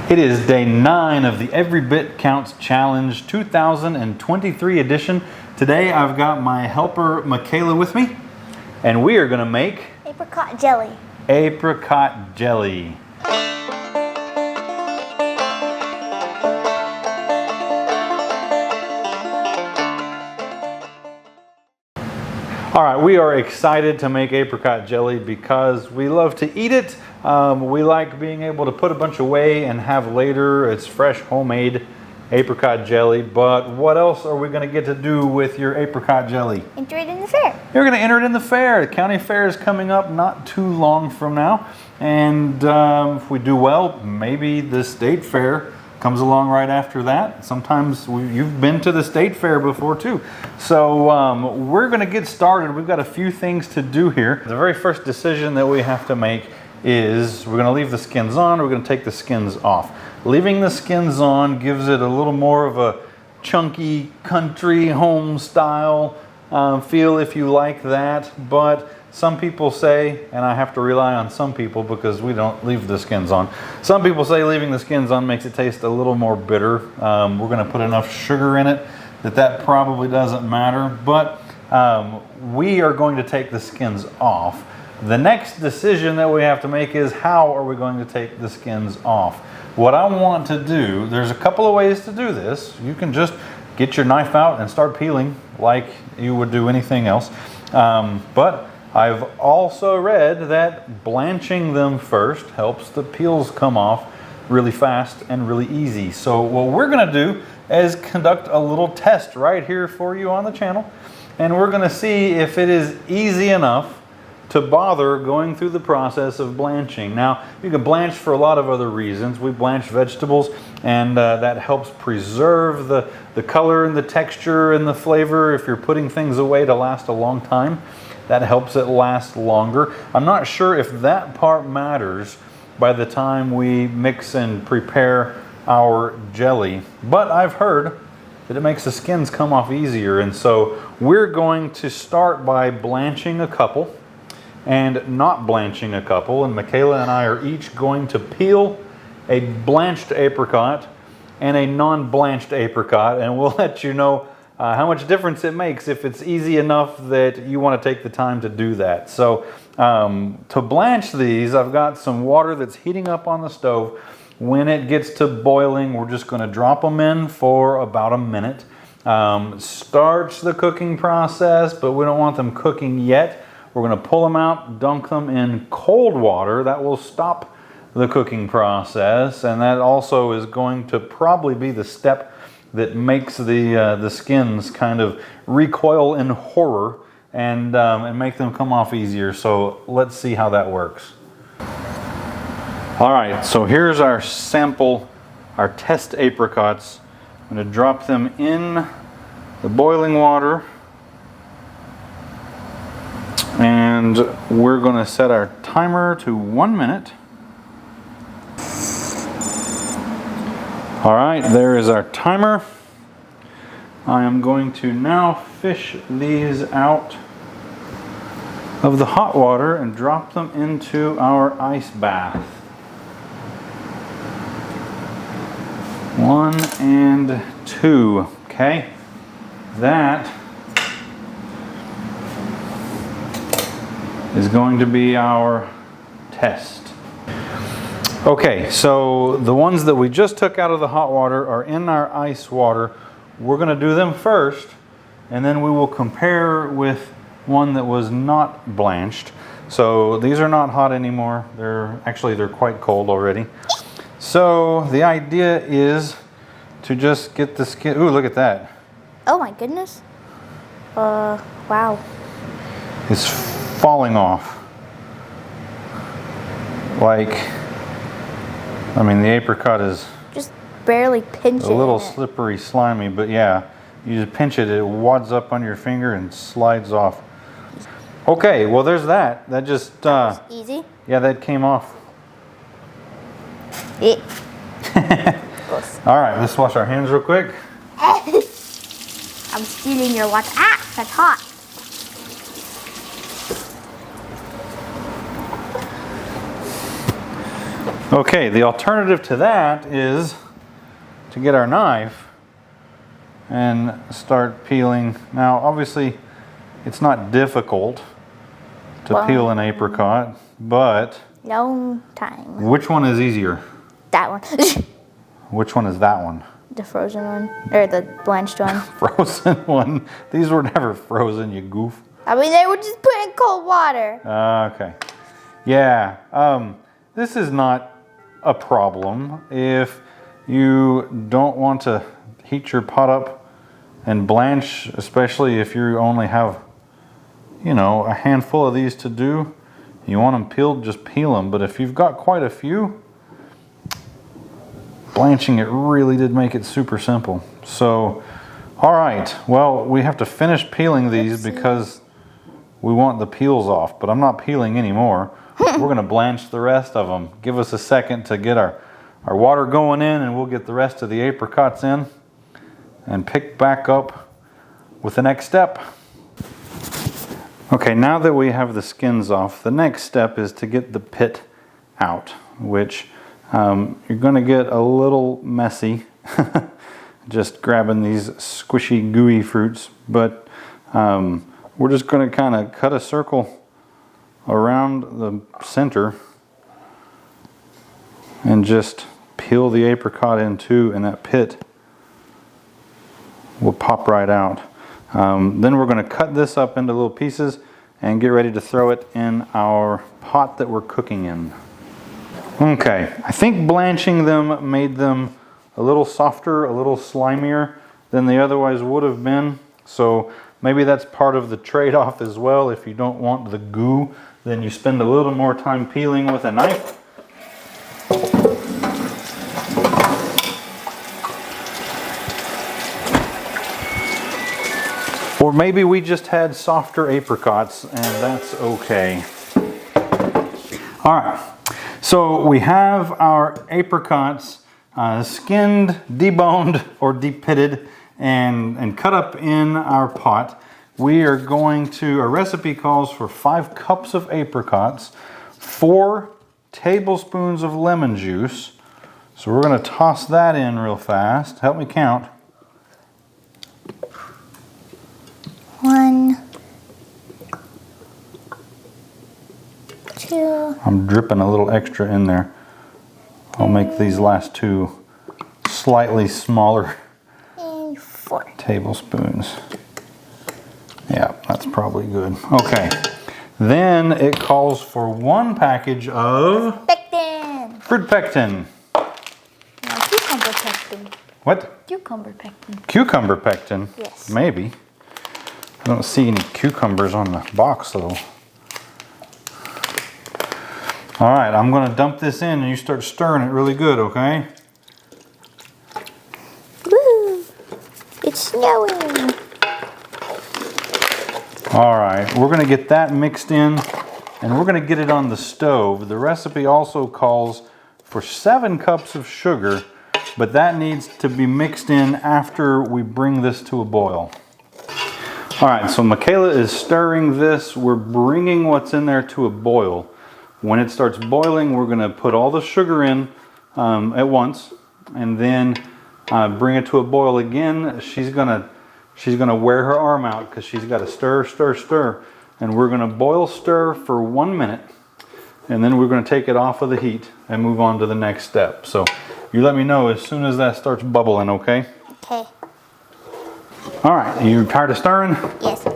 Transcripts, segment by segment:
It is day 9 of the Every Bit Counts Challenge 2023 edition. Today I've got my helper Makayla with me, and we are going to make apricot jelly. Apricot jelly. All right, we are excited to make apricot jelly because we love to eat it. We like being able to put a bunch away and have later. It's fresh, homemade apricot jelly. But what else are we going to get to do with your apricot jelly? Enter it in the fair. You're going to enter it in the fair. The county fair is coming up not too long from now. And if we do well, maybe the state fair comes along right after that. Sometimes you've been to the state fair before too. So we're going to get started. We've got a few things to do here. The very first decision that we have to make is we're going to leave the skins on, we're going to take the skins off. Leaving the skins on gives it a little more of a chunky country home style feel, if you like that. But some people say, and I have to rely on some people because we don't leave the skins on. Some people say leaving the skins on makes it taste a little more bitter. We're going to put enough sugar in it that probably doesn't matter. But we are going to take the skins off. The next decision that we have to make is how are we going to take the skins off? What I want to do, there's a couple of ways to do this. You can just get your knife out and start peeling like you would do anything else. But I've also read that blanching them first helps the peels come off really fast and really easy. So what we're going to do is conduct a little test right here for you on the channel. And we're going to see if it is easy enough to bother going through the process of blanching. Now, you can blanch for a lot of other reasons. We blanch vegetables, and that helps preserve the color and the texture and the flavor. If you're putting things away to last a long time, that helps it last longer. I'm not sure if that part matters by the time we mix and prepare our jelly, but I've heard that it makes the skins come off easier. And so we're going to start by blanching a couple and not blanching a couple, and Makayla and I are each going to peel a blanched apricot and a non-blanched apricot, and we'll let you know how much difference it makes if it's easy enough that you want to take the time to do that. So to blanch these, I've got some water that's heating up on the stove. When it gets to boiling, we're just going to drop them in for about a minute. Starts the cooking process, but we don't want them cooking yet. We're going to pull them out, dunk them in cold water. That will stop the cooking process, and that also is going to probably be the step that makes the skins kind of recoil in horror and make them come off easier. So let's see how that works. All right, so here's our sample, our test apricots. I'm going to drop them in the boiling water. And we're going to set our timer to 1 minute. All right, there is our timer. I am going to now fish these out of the hot water and drop them into our ice bath. 1 and 2. Okay, that is going to be our test. Okay, so the ones that we just took out of the hot water are in our ice water. We're going to do them first, and then we will compare with one that was not blanched. So these are not hot anymore. They're quite cold already. So the idea is to just get the skin. Ooh, look at that. Oh my goodness. Wow. It's falling off. Like, I mean, the apricot is just barely pinching. A little slippery, slimy, but yeah, you just pinch it, it wads up on your finger and slides off. Okay, well, there's that. That just that was easy. Yeah, that came off. Yeah. All right, let's wash our hands real quick. I'm stealing your water. Ah, that's hot. Okay, the alternative to that is to get our knife and start peeling. Now, obviously, it's not difficult to peel an apricot, but long time. which one is easier? That one. Which one is that one? The frozen one, or the blanched one. Frozen one. These were never frozen, you goof. I mean, they were just put in cold water. Okay. Yeah. This is not a problem if you don't want to heat your pot up and blanch, especially if you only have, you know, a handful of these to do. You want them peeled, just peel them. But if you've got quite a few, blanching it really did make it super simple. So, all right, well, we have to finish peeling these because we want the peels off, but I'm not peeling anymore. We're gonna blanch the rest of them. Give us a second to get our water going in, and we'll get the rest of the apricots in and pick back up with the next step. Okay, now that we have the skins off, the next step is to get the pit out, which you're going to get a little messy just grabbing these squishy gooey fruits, but we're just going to kind of cut a circle around the center and just peel the apricot in two, and that pit will pop right out. Then we're going to cut this up into little pieces and get ready to throw it in our pot that we're cooking in. Okay, I think blanching them made them a little softer, a little slimier than they otherwise would have been. So maybe that's part of the trade-off as well. If you don't want the goo, then you spend a little more time peeling with a knife. Or maybe we just had softer apricots, and that's okay. All right, so we have our apricots skinned, deboned, or depitted, and cut up in our pot. We are going to, our recipe calls for 5 cups of apricots, 4 tablespoons of lemon juice. So we're going to toss that in real fast. Help me count. 1, 2. I'm dripping a little extra in there. I'll make these last 2 slightly smaller And 4. tablespoons. Yeah, that's probably good. Okay, then it calls for 1 package of Pectin. fruit pectin. No, cucumber pectin. What? Cucumber pectin. Cucumber pectin? Yes. Maybe. I don't see any cucumbers on the box though. All right, I'm gonna dump this in and you start stirring it really good, okay? Woo! It's snowing. All right, we're gonna get that mixed in and we're gonna get it on the stove. The recipe also calls for 7 cups of sugar, but that needs to be mixed in after we bring this to a boil. All right, so Makayla is stirring this. We're bringing what's in there to a boil. When it starts boiling, we're gonna put all the sugar in at once and then bring it to a boil again. She's gonna wear her arm out because she's got to stir, stir, stir. And we're gonna boil stir for 1 minute. And then we're gonna take it off of the heat and move on to the next step. So you let me know as soon as that starts bubbling, okay? Okay. All right, you tired of stirring? Yes.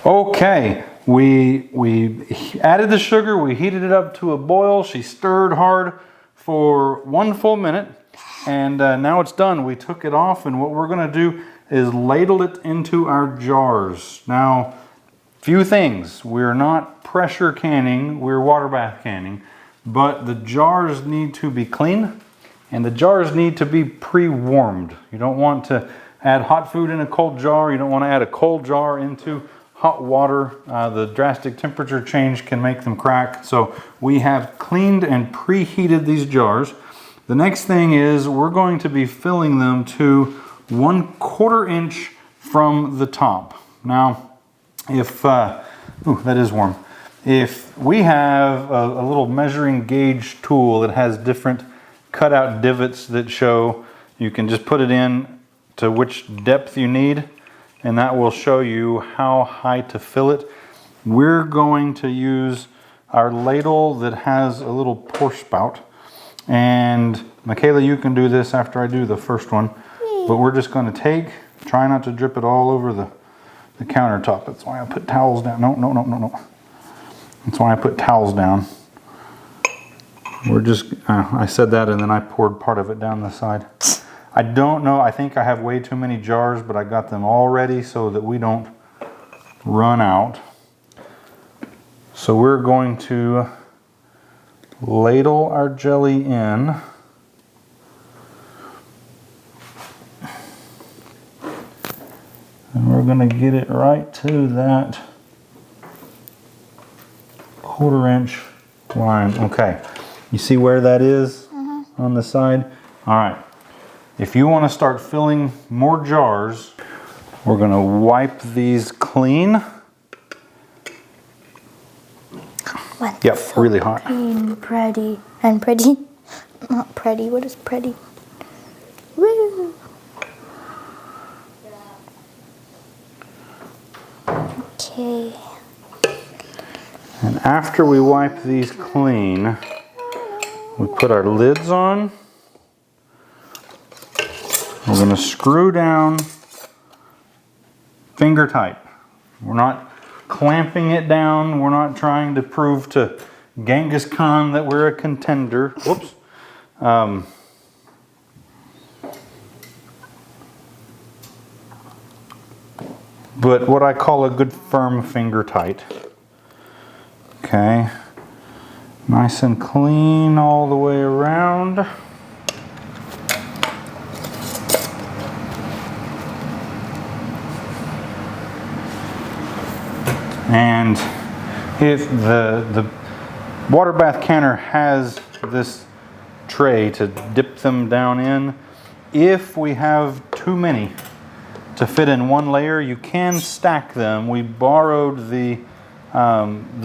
Okay, we added the sugar, we heated it up to a boil. She stirred hard for 1 full minute, and now it's done. We took it off, and what we're gonna do is ladle it into our jars. Now, few things. We're not pressure canning, we're water bath canning, but the jars need to be clean. And the jars need to be pre-warmed. You don't want to add hot food in a cold jar. You don't want to add a cold jar into hot water. The drastic temperature change can make them crack. So we have cleaned and preheated these jars. The next thing is we're going to be filling them to 1/4 inch from the top. Now, if, ooh, that is warm. if we have a little measuring gauge tool that has different cutout divots that show, you can just put it in to which depth you need, and that will show you how high to fill it. We're going to use our ladle that has a little pour spout, and Makayla, you can do this after I do the first one, but we're just going to try not to drip it all over the countertop. That's why I put towels down. No. That's why I put towels down. We're just, I said that and then I poured part of it down the side. I don't know, I think I have way too many jars, but I got them all ready so that we don't run out. So we're going to ladle our jelly in. And we're going to get it right to that 1/4 inch line. Okay, you see where that is on the side? All right, if you want to start filling more jars, we're going to wipe these clean. Yep, so really hot. Pretty. Not pretty, what is pretty? Woo! Okay. And after we wipe these clean, we put our lids on. We're going to screw down finger tight. We're not clamping it down. We're not trying to prove to Genghis Khan that we're a contender. Whoops. But what I call a good firm finger tight. Okay, nice and clean all the way around. And if the water bath canner has this tray to dip them down in, if we have too many to fit in one layer, you can stack them. We borrowed the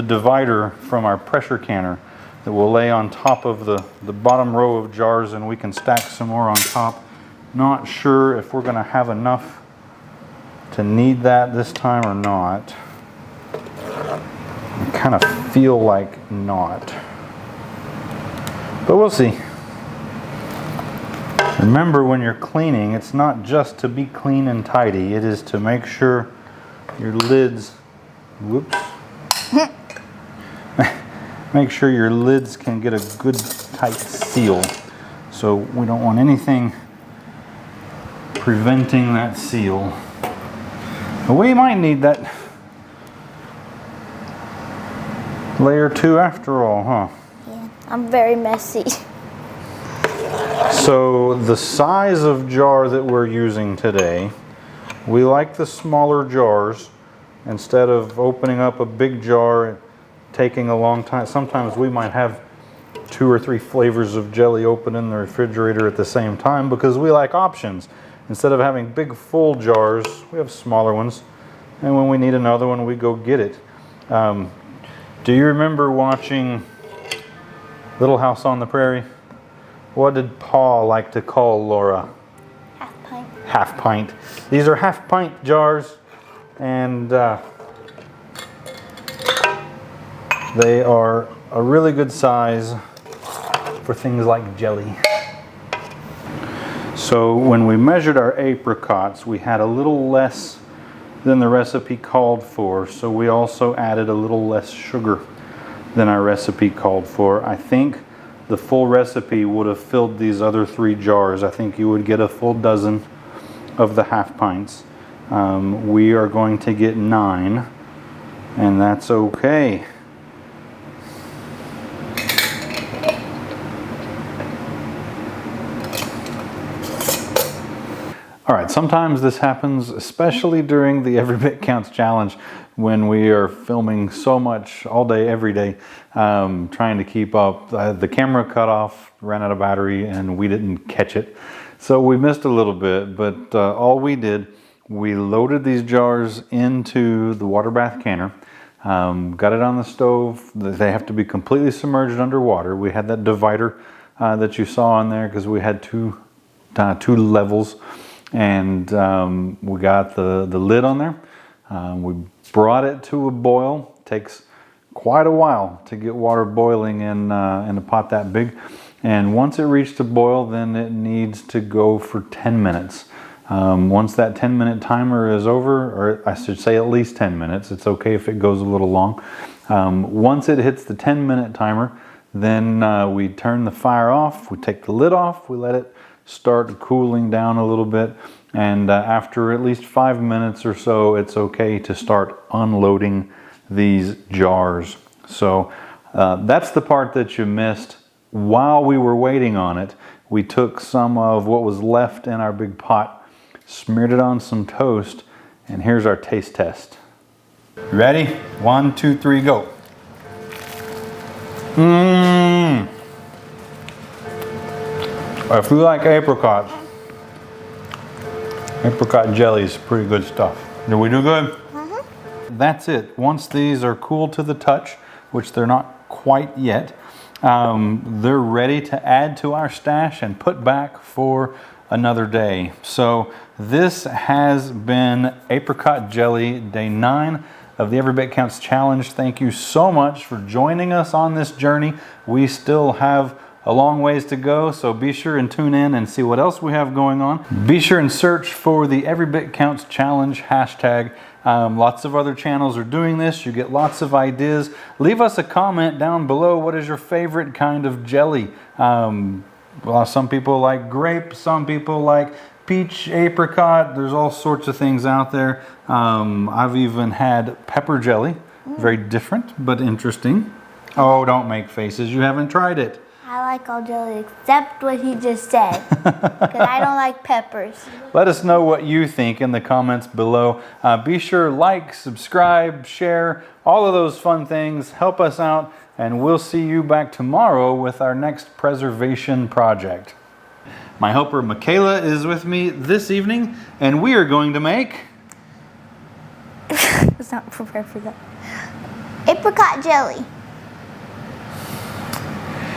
divider from our pressure canner that will lay on top of the bottom row of jars, and we can stack some more on top. Not sure if we're going to have enough to need that this time or not. I kind of feel like not, but we'll see. Remember, when you're cleaning, it's not just to be clean and tidy, it is to make sure your lids, whoops, make sure your lids can get a good tight seal. So we don't want anything preventing that seal. But we might need that layer 2 after all, huh? Yeah, I'm very messy. So the size of jar that we're using today, we like the smaller jars. Instead of opening up a big jar, taking a long time. Sometimes we might have 2 or 3 flavors of jelly open in the refrigerator at the same time because we like options. Instead of having big full jars, we have smaller ones. And when we need another one, we go get it. Do you remember watching Little House on the Prairie? What did Pa like to call Laura? Half pint. Half pint. These are half pint jars, and they are a really good size for things like jelly. So when we measured our apricots, we had a little less than the recipe called for, so we also added a little less sugar than our recipe called for. I think the full recipe would have filled these other 3 jars. I think you would get a full dozen of the half pints. We are going to get 9, and that's okay. All right, sometimes this happens, especially during the Every Bit Counts challenge, when we are filming so much all day, every day, trying to keep up. The camera cut off, ran out of battery, and we didn't catch it. So we missed a little bit, but all we did, we loaded these jars into the water bath canner. Got it on the stove. They have to be completely submerged underwater. We had that divider that you saw on there because we had two levels, and we got the lid on there. We brought it to a boil. Takes quite a while to get water boiling in a pot that big, and once it reached a boil, then it needs to go for 10 minutes. Once that 10-minute timer is over, or I should say at least 10 minutes, it's okay if it goes a little long. Once it hits the 10-minute timer, then we turn the fire off, we take the lid off, we let it start cooling down a little bit, and after at least 5 minutes or so, it's okay to start unloading these jars. So that's the part that you missed. While we were waiting on it, we took some of what was left in our big pot, smeared it on some toast, and here's our taste test. Ready? 1, 2, 3, go. If you like apricots, apricot jelly is pretty good stuff. Did we do good? That's it. Once these are cool to the touch, which they're not quite yet, they're ready to add to our stash and put back for another day. So this has been apricot jelly, day 9 of the Every Bit Counts challenge. Thank you so much for joining us on this journey. We still have a long ways to go, so be sure and tune in and see what else we have going on. Be sure and search for the Every Bit Counts challenge hashtag. Lots of other channels are doing this. You get lots of ideas. Leave us a comment down below. What is your favorite kind of jelly? Well, some people like grape, some people like peach, apricot. There's all sorts of things out there. I've even had pepper jelly. Very different, but interesting. Oh, don't make faces. You haven't tried it. I like all jelly except what he just said, because I don't like peppers. Let us know what you think in the comments below. Be sure to like, subscribe, share, all of those fun things. Help us out, and we'll see you back tomorrow with our next preservation project. My helper Makayla is with me this evening, and we are going to make... I was not prepared for that. Apricot jelly.